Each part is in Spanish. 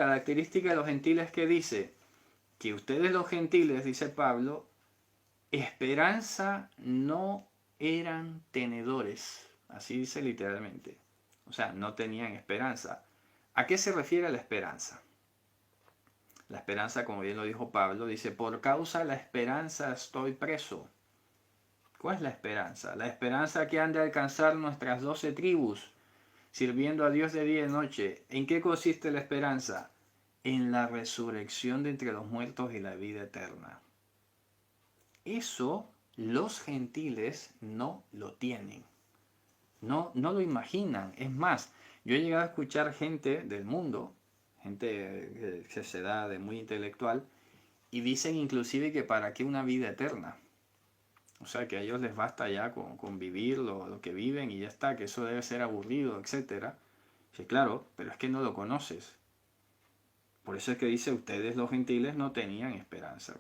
características de los gentiles que dice que ustedes los gentiles, dice Pablo, esperanza no eran tenedores. Así dice literalmente. O sea, no tenían esperanza. ¿A qué se refiere la esperanza? La esperanza, como bien lo dijo Pablo, dice, por causa de la esperanza estoy preso. ¿Cuál es la esperanza? La esperanza que han de alcanzar nuestras 12 tribus, sirviendo a Dios de día y noche. ¿En qué consiste la esperanza? En la resurrección de entre los muertos y la vida eterna. Eso los gentiles no lo tienen. No lo imaginan. Es más, yo he llegado a escuchar gente del mundo, gente que se da de muy intelectual, y dicen inclusive que para qué una vida eterna. O sea, que a ellos les basta ya con vivir lo que viven y ya está, que eso debe ser aburrido, etcétera. Sí, claro, pero es que no lo conoces. Por eso es que dice, ustedes los gentiles no tenían esperanza,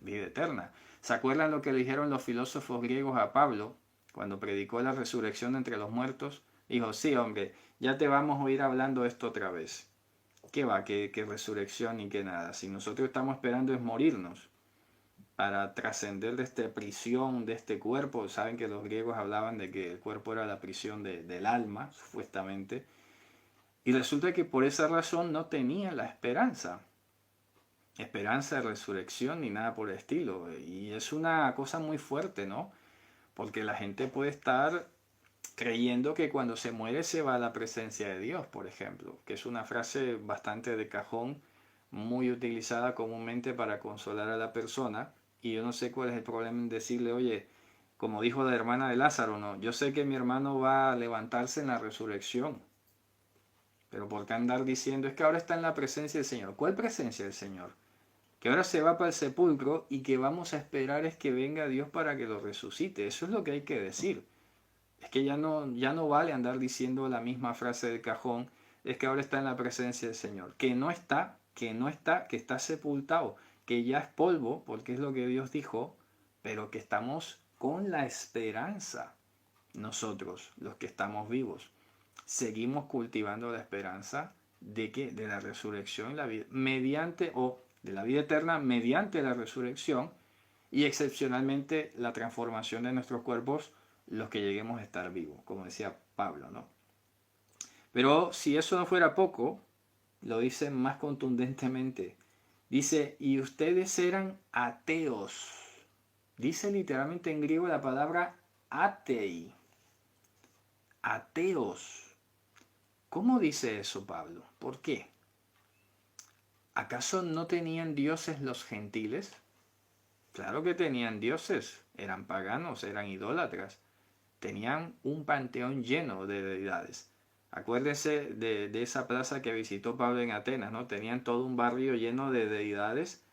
vida eterna. ¿Se acuerdan lo que le dijeron los filósofos griegos a Pablo cuando predicó la resurrección entre los muertos? Dijo, sí, hombre, ya te vamos a oír hablando esto otra vez. ¿Qué va? ¿Qué resurrección ni qué nada? Si nosotros estamos esperando es morirnos para trascender de esta prisión, de este cuerpo. Saben que los griegos hablaban de que el cuerpo era la prisión del alma, supuestamente. Y resulta que por esa razón no tenían la esperanza de resurrección ni nada por el estilo. Y es una cosa muy fuerte, ¿no? Porque la gente puede estar creyendo que cuando se muere se va a la presencia de Dios, por ejemplo, que es una frase bastante de cajón, muy utilizada comúnmente para consolar a la persona. Y yo no sé cuál es el problema en decirle, oye, como dijo la hermana de Lázaro, no, yo sé que mi hermano va a levantarse en la resurrección, pero ¿por qué andar diciendo es que ahora está en la presencia del Señor? ¿Cuál presencia del Señor? Que ahora se va para el sepulcro y que vamos a esperar es que venga Dios para que lo resucite. Eso es lo que hay que decir. Es que ya no vale andar diciendo la misma frase del cajón, es que ahora está en la presencia del Señor. Que no está, que está sepultado, que ya es polvo, porque es lo que Dios dijo, pero que estamos con la esperanza, nosotros, los que estamos vivos. Seguimos cultivando la esperanza de que de la resurrección, la vida, mediante o de la vida eterna mediante la resurrección y excepcionalmente la transformación de nuestros cuerpos, los que lleguemos a estar vivos, como decía Pablo, ¿no? Pero si eso no fuera poco, lo dice más contundentemente. Dice, y ustedes eran ateos. Dice literalmente en griego la palabra atei. Ateos. ¿Cómo dice eso Pablo? ¿Por qué? ¿Acaso no tenían dioses los gentiles? Claro que tenían dioses, eran paganos, eran idólatras, tenían un panteón lleno de deidades. Acuérdense de esa plaza que visitó Pablo en Atenas, ¿no? Tenían todo un barrio lleno de deidades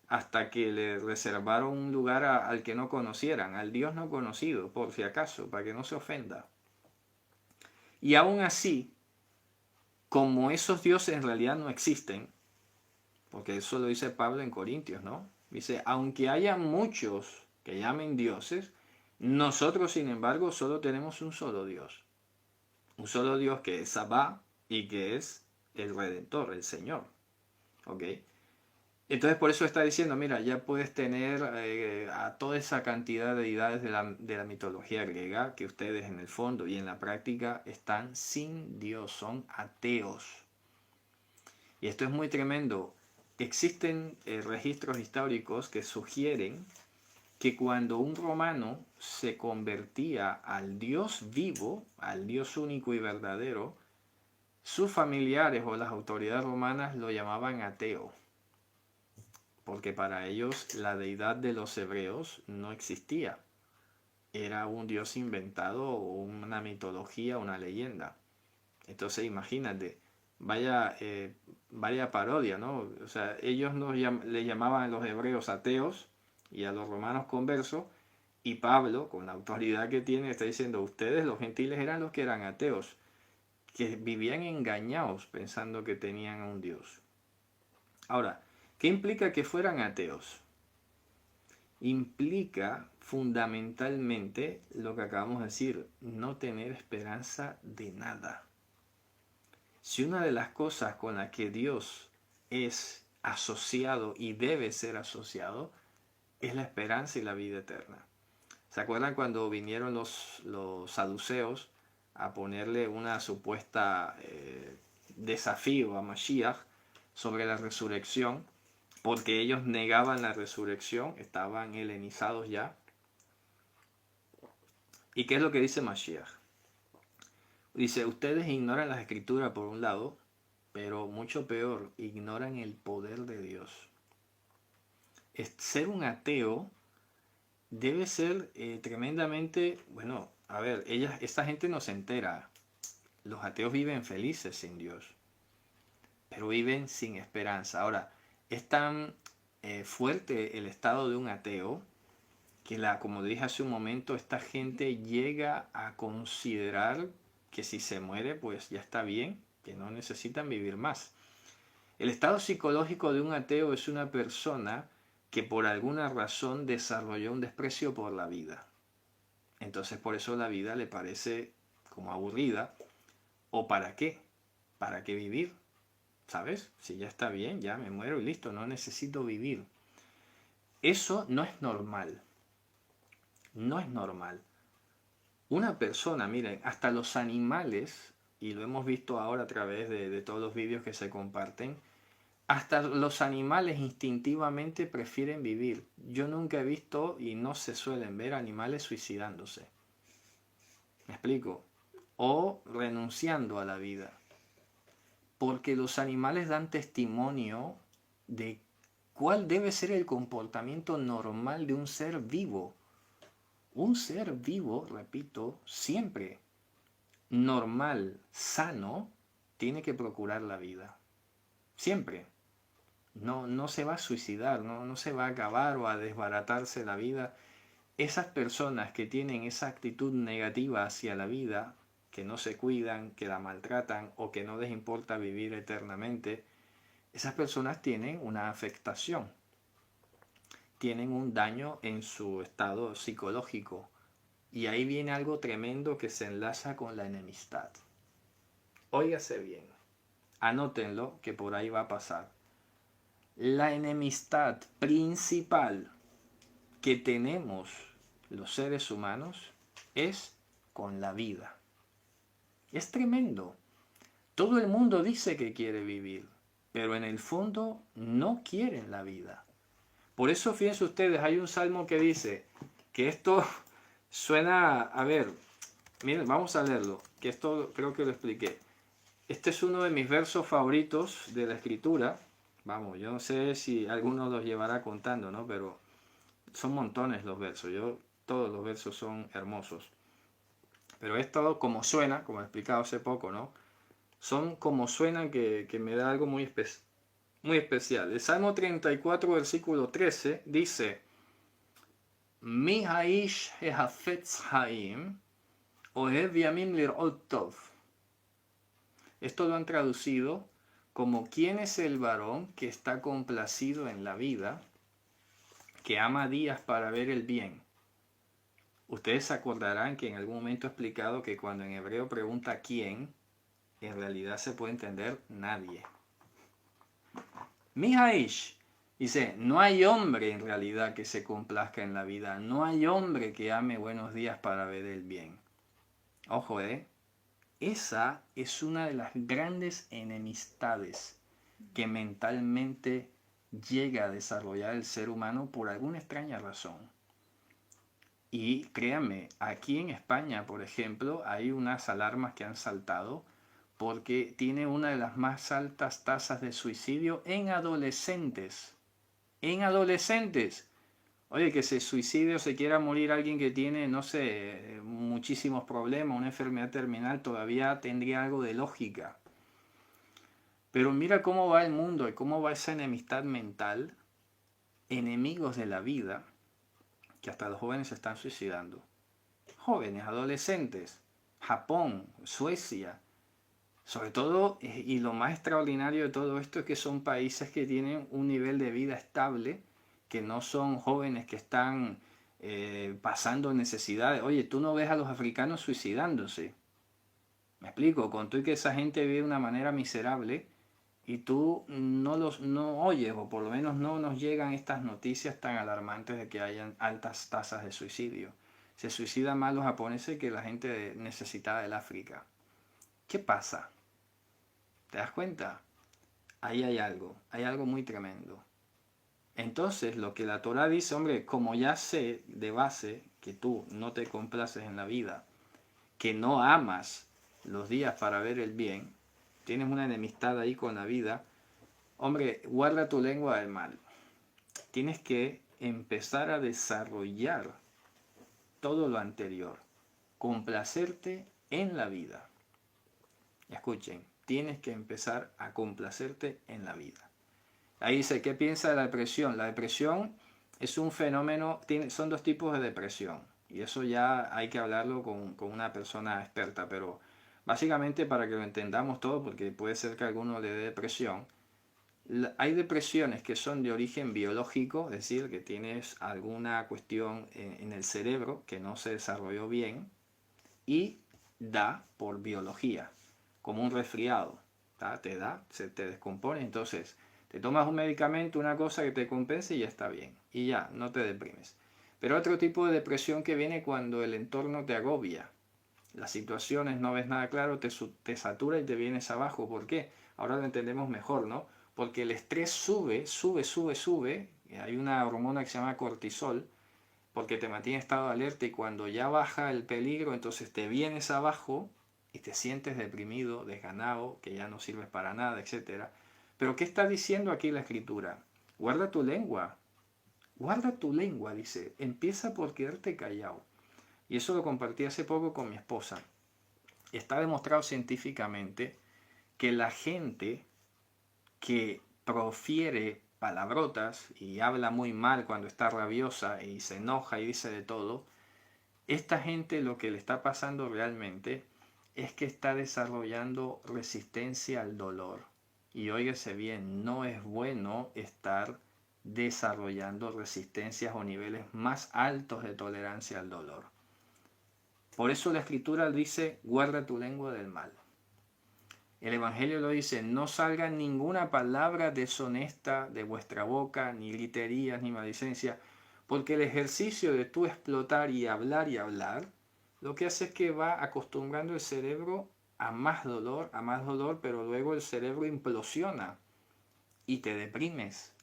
hasta que le reservaron un lugar al que no conocieran, al Dios no conocido, por si acaso, para que no se ofenda. Y aún así, como esos dioses en realidad no existen, porque eso lo dice Pablo en Corintios, ¿no? Dice, aunque haya muchos que llamen dioses, nosotros sin embargo solo tenemos un solo Dios. Un solo Dios que es Abba y que es el Redentor, el Señor. ¿Ok? Entonces por eso está diciendo, mira, ya puedes tener a toda esa cantidad de deidades de la mitología griega que ustedes en el fondo y en la práctica están sin Dios, son ateos. Y esto es muy tremendo. Existen registros históricos que sugieren que cuando un romano se convertía al Dios vivo, al Dios único y verdadero, sus familiares o las autoridades romanas lo llamaban ateo, porque para ellos la deidad de los hebreos no existía. Era un Dios inventado o una mitología, una leyenda. Entonces imagínate, vaya parodia, ¿no? O sea, ellos le llamaban a los hebreos ateos y a los romanos conversos, y Pablo, con la autoridad que tiene, está diciendo, ustedes los gentiles eran los que eran ateos, que vivían engañados pensando que tenían a un Dios. Ahora, ¿qué implica que fueran ateos? Implica fundamentalmente lo que acabamos de decir, no tener esperanza de nada. Si una de las cosas con las que Dios es asociado y debe ser asociado es la esperanza y la vida eterna. ¿Se acuerdan cuando vinieron los saduceos a ponerle una supuesta desafío a Mashiach sobre la resurrección? Porque ellos negaban la resurrección, estaban helenizados ya. ¿Y qué es lo que dice Mashiach? Dice, ustedes ignoran las escrituras por un lado, pero mucho peor, ignoran el poder de Dios. Ser un ateo debe ser tremendamente, bueno, a ver, esta gente no se entera. Los ateos viven felices sin Dios, pero viven sin esperanza. Ahora, es tan fuerte el estado de un ateo que, como dije hace un momento, esta gente llega a considerar que si se muere, pues ya está bien, que no necesitan vivir más. El estado psicológico de un ateo es una persona que por alguna razón desarrolló un desprecio por la vida. Entonces por eso la vida le parece como aburrida. ¿O para qué? ¿Para qué vivir? ¿Sabes? Si ya está bien, ya me muero y listo, no necesito vivir. Eso no es normal. No es normal. Una persona, miren, hasta los animales, y lo hemos visto ahora a través de todos los vídeos que se comparten, hasta los animales instintivamente prefieren vivir. Yo nunca he visto y no se suelen ver animales suicidándose. ¿Me explico? O renunciando a la vida. Porque los animales dan testimonio de cuál debe ser el comportamiento normal de un ser vivo. Un ser vivo, repito, siempre normal, sano, tiene que procurar la vida. Siempre. No se va a suicidar, no se va a acabar o a desbaratarse la vida. Esas personas que tienen esa actitud negativa hacia la vida, que no se cuidan, que la maltratan o que no les importa vivir eternamente, esas personas tienen una afectación, tienen un daño en su estado psicológico. Y ahí viene algo tremendo que se enlaza con la enemistad. Óigase bien, anótenlo que por ahí va a pasar. La enemistad principal que tenemos los seres humanos es con la vida. Es tremendo. Todo el mundo dice que quiere vivir, pero en el fondo no quieren la vida. Por eso, fíjense ustedes, hay un salmo que dice que esto suena, a ver, miren, vamos a leerlo, que esto creo que lo expliqué. Este es uno de mis versos favoritos de la escritura. Vamos, yo no sé si alguno los llevará contando, ¿no? Pero son montones los versos. Todos los versos son hermosos. Pero esto como suena, como he explicado hace poco, ¿no? Son como suenan que me da algo muy especial. El Salmo 34, versículo 13, dice: Mi haish ehafetz haim, ohev yamim lir'ot tov. Esto lo han traducido como: ¿quién es el varón que está complacido en la vida, que ama días para ver el bien? Ustedes se acordarán que en algún momento he explicado que cuando en hebreo pregunta quién, en realidad se puede entender nadie. Mi haish dice, no hay hombre en realidad que se complazca en la vida, no hay hombre que ame buenos días para ver el bien. Ojo, esa es una de las grandes enemistades que mentalmente llega a desarrollar el ser humano por alguna extraña razón. Y créanme, aquí en España, por ejemplo, hay unas alarmas que han saltado porque tiene una de las más altas tasas de suicidio en adolescentes. En adolescentes. Oye, que se suicide o se quiera morir alguien que tiene, no sé, muchísimos problemas, una enfermedad terminal, todavía tendría algo de lógica. Pero mira cómo va el mundo y cómo va esa enemistad mental, enemigos de la vida, que hasta los jóvenes se están suicidando. Jóvenes, adolescentes, Japón, Suecia, sobre todo, y lo más extraordinario de todo esto es que son países que tienen un nivel de vida estable, que no son jóvenes que están pasando necesidades. Oye, tú no ves a los africanos suicidándose. Me explico, con tú y que esa gente vive de una manera miserable y tú no oyes, o por lo menos no nos llegan estas noticias tan alarmantes de que hayan altas tasas de suicidio. Se suicidan más los japoneses que la gente necesitada del África. ¿Qué pasa? ¿Te das cuenta? Ahí hay algo muy tremendo. Entonces, lo que la Torah dice, hombre, como ya sé de base que tú no te complaces en la vida, que no amas los días para ver el bien, tienes una enemistad ahí con la vida, hombre, guarda tu lengua del mal. Tienes que empezar a desarrollar todo lo anterior, complacerte en la vida. Escuchen, tienes que empezar a complacerte en la vida. Ahí dice, ¿qué piensa de la depresión? La depresión es un fenómeno, son dos tipos de depresión. Y eso ya hay que hablarlo con una persona experta, pero básicamente para que lo entendamos todo, porque puede ser que a alguno le dé depresión, hay depresiones que son de origen biológico, es decir, que tienes alguna cuestión en el cerebro que no se desarrolló bien y da por biología, como un resfriado. Te da, se te descompone, entonces te tomas un medicamento, una cosa que te compense y ya está bien. Y ya, no te deprimes. Pero otro tipo de depresión que viene cuando el entorno te agobia. Las situaciones, no ves nada claro, te satura y te vienes abajo. ¿Por qué? Ahora lo entendemos mejor, ¿no? Porque el estrés sube. Hay una hormona que se llama cortisol, porque te mantiene en estado de alerta y cuando ya baja el peligro, entonces te vienes abajo y te sientes deprimido, desganado, que ya no sirves para nada, etc. Pero ¿qué está diciendo aquí la escritura? Guarda tu lengua, dice, empieza por quedarte callado. Y eso lo compartí hace poco con mi esposa. Está demostrado científicamente que la gente que profiere palabrotas y habla muy mal cuando está rabiosa y se enoja y dice de todo, esta gente lo que le está pasando realmente es que está desarrollando resistencia al dolor. Y óigase bien, no es bueno estar desarrollando resistencias o niveles más altos de tolerancia al dolor. Por eso la escritura dice, guarda tu lengua del mal. El Evangelio lo dice, no salga ninguna palabra deshonesta de vuestra boca, ni griterías, ni maldicencia, porque el ejercicio de tú explotar y hablar, lo que hace es que va acostumbrando el cerebro a más dolor, pero luego el cerebro implosiona y te deprimes.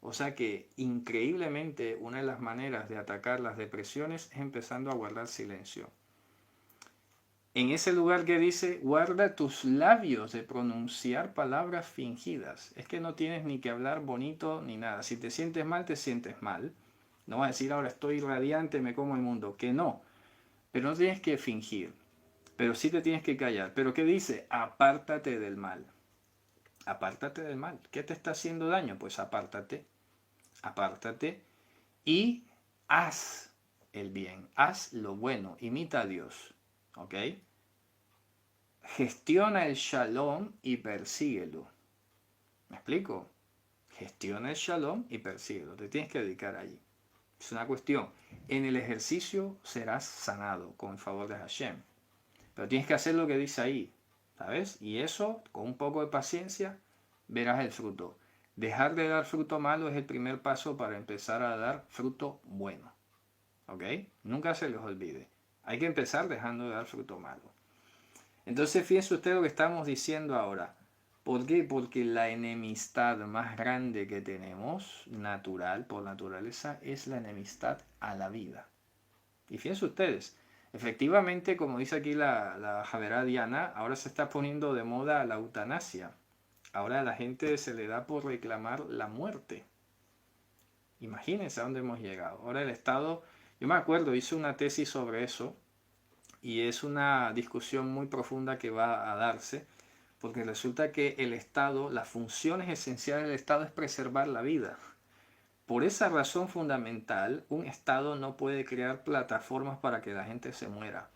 O sea que increíblemente una de las maneras de atacar las depresiones es empezando a guardar silencio. En ese lugar que dice, guarda tus labios de pronunciar palabras fingidas. Es que no tienes ni que hablar bonito ni nada. Si te sientes mal, te sientes mal. No vas a decir ahora estoy radiante, me como el mundo. Que no. Pero no tienes que fingir. Pero sí te tienes que callar. Pero ¿qué dice? Apártate del mal. Apártate del mal. ¿Qué te está haciendo daño? Pues apártate. Apártate. Y haz el bien. Haz lo bueno. Imita a Dios. ¿Ok? Gestiona el shalom y persíguelo. ¿Me explico? Gestiona el shalom y persíguelo. Te tienes que dedicar allí. Es una cuestión. En el ejercicio serás sanado con el favor de Hashem. Pero tienes que hacer lo que dice ahí. ¿Sabes? Y eso, con un poco de paciencia, verás el fruto. Dejar de dar fruto malo es el primer paso para empezar a dar fruto bueno. ¿Ok? Nunca se les olvide. Hay que empezar dejando de dar fruto malo. Entonces fíjense usted lo que estamos diciendo ahora. ¿Por qué? Porque la enemistad más grande que tenemos, natural, por naturaleza, es la enemistad a la vida. Y fíjense ustedes, efectivamente, como dice aquí la Javerá Diana, ahora se está poniendo de moda la eutanasia. Ahora a la gente se le da por reclamar la muerte. Imagínense a dónde hemos llegado. Ahora el Estado, yo me acuerdo, hice una tesis sobre eso, y es una discusión muy profunda que va a darse, porque resulta que el Estado, las funciones esenciales del Estado es preservar la vida. Por esa razón fundamental, un Estado no puede crear plataformas para que la gente se muera.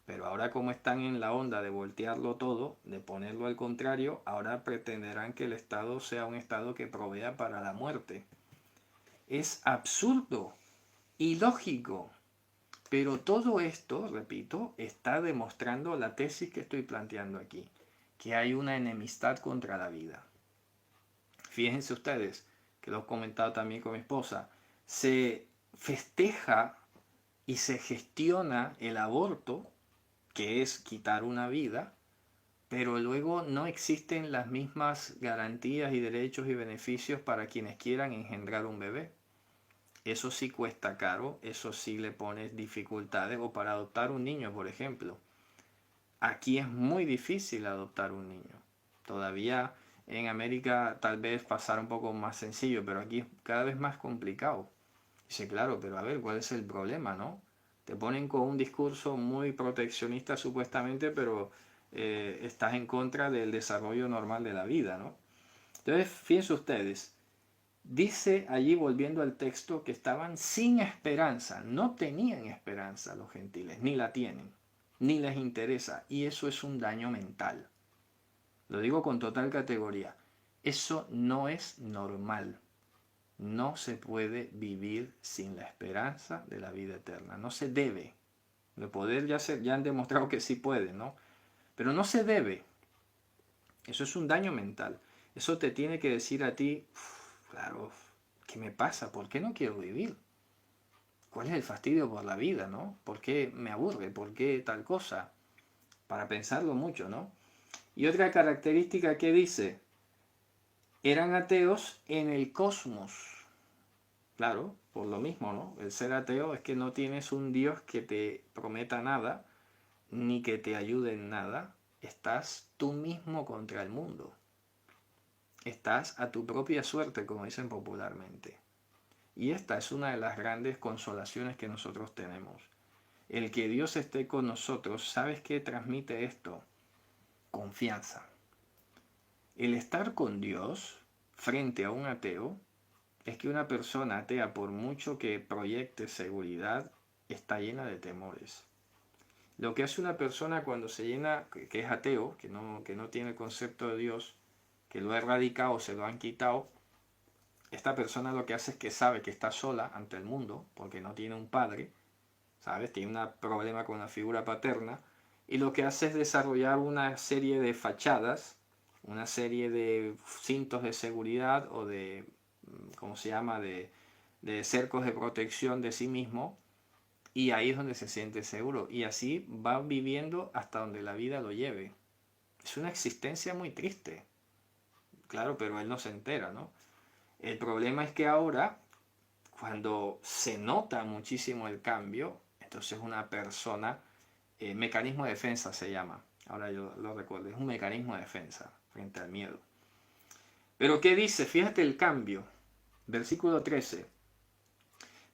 Pero ahora como están en la onda de voltearlo todo, de ponerlo al contrario, ahora pretenderán que el Estado sea un Estado que provea para la muerte. Es absurdo, ilógico. Pero todo esto, repito, está demostrando la tesis que estoy planteando aquí, que hay una enemistad contra la vida. Fíjense ustedes, que lo he comentado también con mi esposa, se festeja y se gestiona el aborto, que es quitar una vida, pero luego no existen las mismas garantías y derechos y beneficios para quienes quieran engendrar un bebé. Eso sí cuesta caro, eso sí le pone dificultades, o para adoptar un niño, por ejemplo. Aquí es muy difícil adoptar un niño. Todavía en América tal vez pasar un poco más sencillo, pero aquí es cada vez más complicado. Dice, claro, pero a ver, ¿cuál es el problema, no? Te ponen con un discurso muy proteccionista supuestamente, pero estás en contra del desarrollo normal de la vida, ¿no? Entonces, fíjense ustedes, dice allí, volviendo al texto, que estaban sin esperanza, no tenían esperanza los gentiles, ni la tienen, ni les interesa, y eso es un daño mental. Lo digo con total categoría. Eso no es normal. No se puede vivir sin la esperanza de la vida eterna. No se debe. De poder ya han demostrado que sí puede, ¿no? Pero no se debe. Eso es un daño mental. Eso te tiene que decir a ti, claro, ¿qué me pasa? ¿Por qué no quiero vivir? ¿Cuál es el fastidio por la vida, no? ¿Por qué me aburre? ¿Por qué tal cosa? Para pensarlo mucho, ¿no? Y otra característica que dice, eran ateos en el cosmos. Claro, por lo mismo, ¿no? El ser ateo es que no tienes un Dios que te prometa nada, ni que te ayude en nada. Estás tú mismo contra el mundo. Estás a tu propia suerte, como dicen popularmente. Y esta es una de las grandes consolaciones que nosotros tenemos. El que Dios esté con nosotros, ¿sabes qué transmite esto? Confianza. El estar con Dios frente a un ateo es que una persona atea, por mucho que proyecte seguridad, está llena de temores. Lo que hace una persona cuando se llena, que es ateo, que no tiene el concepto de Dios, que lo ha erradicado, se lo han quitado, esta persona lo que hace es que sabe que está sola ante el mundo, porque no tiene un padre, ¿sabes? Tiene un problema con la figura paterna, y lo que hace es desarrollar una serie de fachadas, una serie de cintos de seguridad o de, ¿cómo se llama?, de cercos de protección de sí mismo, y ahí es donde se siente seguro, y así va viviendo hasta donde la vida lo lleve. Es una existencia muy triste, claro, pero él no se entera, ¿no? El problema es que ahora, cuando se nota muchísimo el cambio, entonces una persona, mecanismo de defensa se llama, ahora yo lo recuerdo, es un mecanismo de defensa frente al miedo. Pero ¿qué dice? Fíjate el cambio. Versículo 13.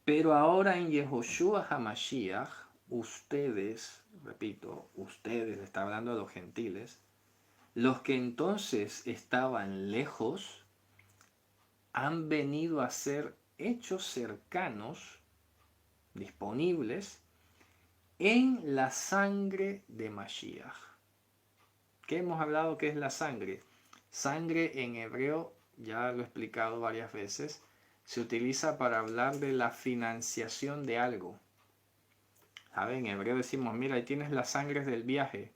Pero ahora en Yehoshua HaMashiach, ustedes, repito, ustedes, está hablando de los gentiles, los que entonces estaban lejos, han venido a ser hechos cercanos, disponibles, en la sangre de Mashiach. ¿Qué hemos hablado que es la sangre? Sangre en hebreo, ya lo he explicado varias veces, se utiliza para hablar de la financiación de algo. ¿Saben? En hebreo decimos, mira, ahí tienes las sangres del viaje,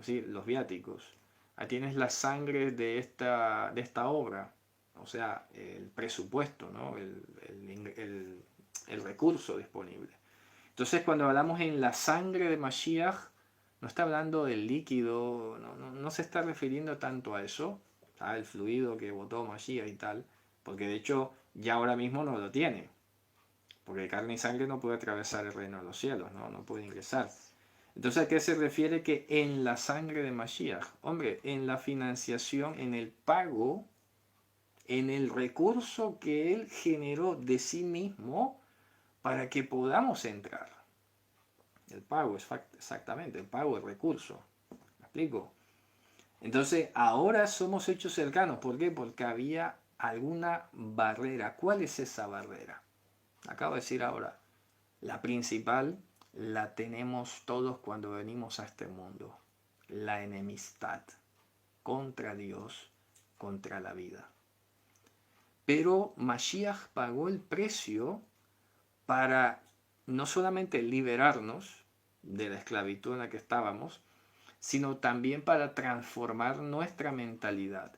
¿sí? Los viáticos. Ahí tienes las sangres de esta obra, o sea, el presupuesto, ¿no? El recurso disponible. Entonces, cuando hablamos en la sangre de Mashiach, no está hablando del líquido, no se está refiriendo tanto a eso, ¿sabes? El fluido que botó Mashiach y tal, porque de hecho ya ahora mismo no lo tiene, porque carne y sangre no puede atravesar el reino de los cielos, no puede ingresar. Entonces, ¿a qué se refiere que en la sangre de Mashiach? Hombre, en la financiación, en el pago, en el recurso que Él generó de sí mismo para que podamos entrar. El pago, exactamente, el pago, el recurso. ¿Me explico? Entonces, ahora somos hechos cercanos. ¿Por qué? Porque había alguna barrera. ¿Cuál es esa barrera? Acabo de decir ahora, la principal la tenemos todos cuando venimos a este mundo. La enemistad contra Dios, contra la vida. Pero Mashiach pagó el precio para no solamente liberarnos de la esclavitud en la que estábamos, sino también para transformar nuestra mentalidad.